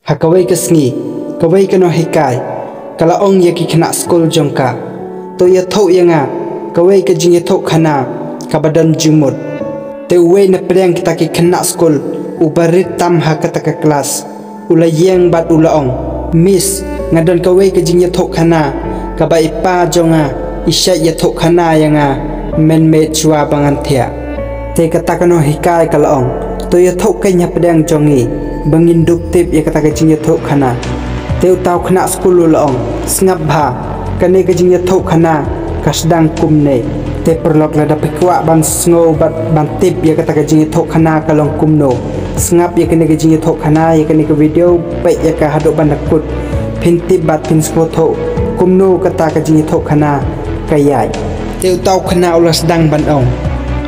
hakawai kesngi kawai kano hikai kala ong ya ki kena skul jongka to ya thau yanga kawai ke jing ya thau khana kabadan jumut te we na preng kita ki kena skul ubarit tam ha kata ka kelas ula yeng bat ula ong miss ngadon kawai ke jing ya thau khana kabai pa jonga isya ya thau khana yanga men me chua bangan thia te kata kano hikai kala ong to ya thau kai nya pedang jongi bangin duk tip ya kata ka jing ya thau khana teu tau khana skul ula ong sngap bha kane ka jing ya thau khana kasdang kumne te perlok la dapat kwa ban sngo bat ban tip ya kata ka jing ya thau khana kalong kumno sngap ya kane ka jing ya thau khana ya kane ka video pe ya ka hado ban nakut phin tip bat phin sko thau kumno kata ka jing ya thau khana kayai teu tau khana ula sedang ban ong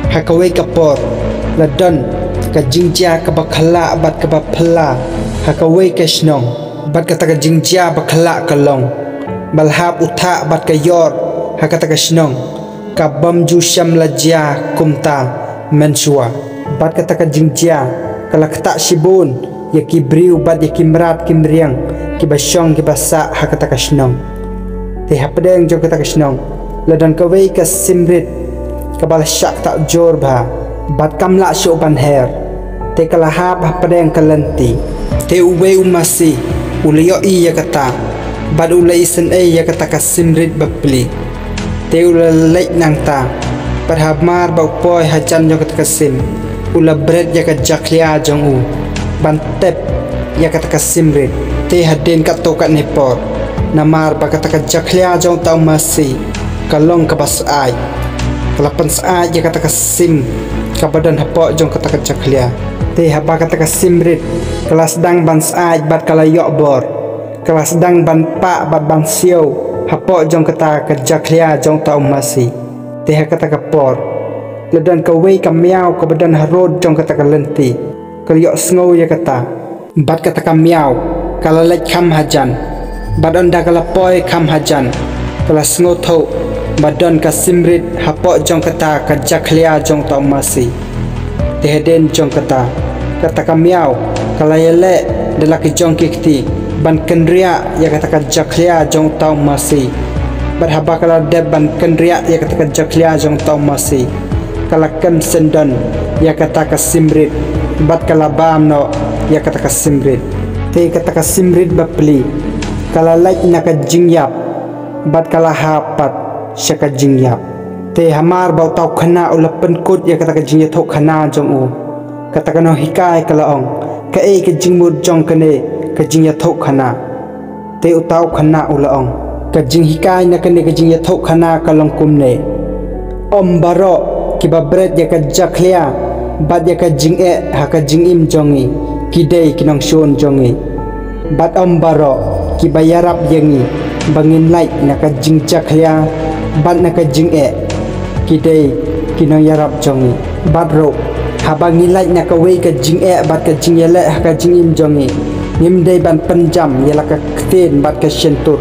hakawai kapor la don ka jingja ka bakhala bat ka baphala hakawai ka snong bat kata ka jingja bakhala kalong balhab utha bat ka yor hakata ka snong ka bamju syam lajia kumta mensua bat kata ka jingja kala kata sibun ya kibriu bat ya kimrat kimriang ki basyong ki basa hakata ka snong te hapadeng jo kata ka snong ladan kawai ka simrit ka bal syak tak jor bha bat kamla syo ban her te kalahap hapadeng kalanti te uwe umasi uliyo iya kata bad ulai isen ya kata ka simrit bapli te ulalai nang ta parhamar bau poi hajan jo kata ka sim ula bred ya ka jaklia jong u bantep ya kata ka simrit te hadin ka tokat nepor namar ba kata ka jaklia jong tau masi kalong ka basai kalapan saat ya kata ka sim ka badan hapok jong kata ka jaklia te haba kata ka simrit kelas dang ban saat bat kala yok bor kelas dang ban pak bat ban siau hapok jong kata ka jaklia jong tau masi te kata ka por ledan ka wei ka miau ka badan harod jong kata ka lenti kal yok sngo ya kata bat kata ka miau kala lek kham hajan badan da kala poi kham hajan kala sngo thau badan ka simrit hapok jong kata ka jaklia jong tau masi tehden jong kata ka miau kala yele delaki jong kikti ban kendria ya kata ka jaklia jong tau masi berhaba kala de ban kendria ya kata ka jaklia jong tau masi kala kem sendon ya kata ka simrit bat kala bamno ya kata ka simrit te kata ka simrit bapli kala laik na ka jingyap bat kala hapat syaka jingyap te hamar bau tau khana ulapan kut ya kata ka jingya thok khana jong u kata kano hikai kala ong ka e ka jingmut jong kane ka jingya thok khana te utau khana ula ong ka jing hikai na kane ka jingya thok khana kalong kumne om baro ki babret ya ka jaklia bat ya ka jing e ha ka jing im jongi kidei kinong shon jongi bat om baro ki bayarap yengi bangin lai na ka jing jaklia bat na ka jing e kidei kinong yarap jongi bat ro habang nilai na ka wei ka jing e bat ka jing yele ka jing im jongi nim dei ban penjam yala ka kten bat ka shentur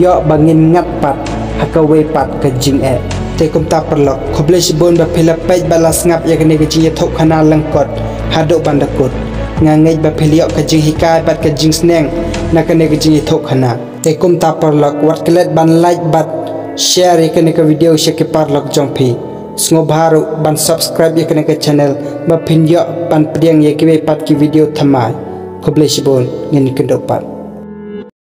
yo bangin ngat pat ha ka wei pat ka jing e te kum ta perlok khoble sibon ba phela pej balas ngap ya kene ka jing thok khana langkot hado bandakut ngangai ba pheliok ka jing hikai bat ka jing sneng na kene ka jing thok khana te kum ta perlok wat klet ban like bat share ya kene ka video share ke parlok jong phi sngo baru ban subscribe ya kene ka channel ba phin yo ban pdiang ya ke pat ki video thamai khoble sibon ngin kendopat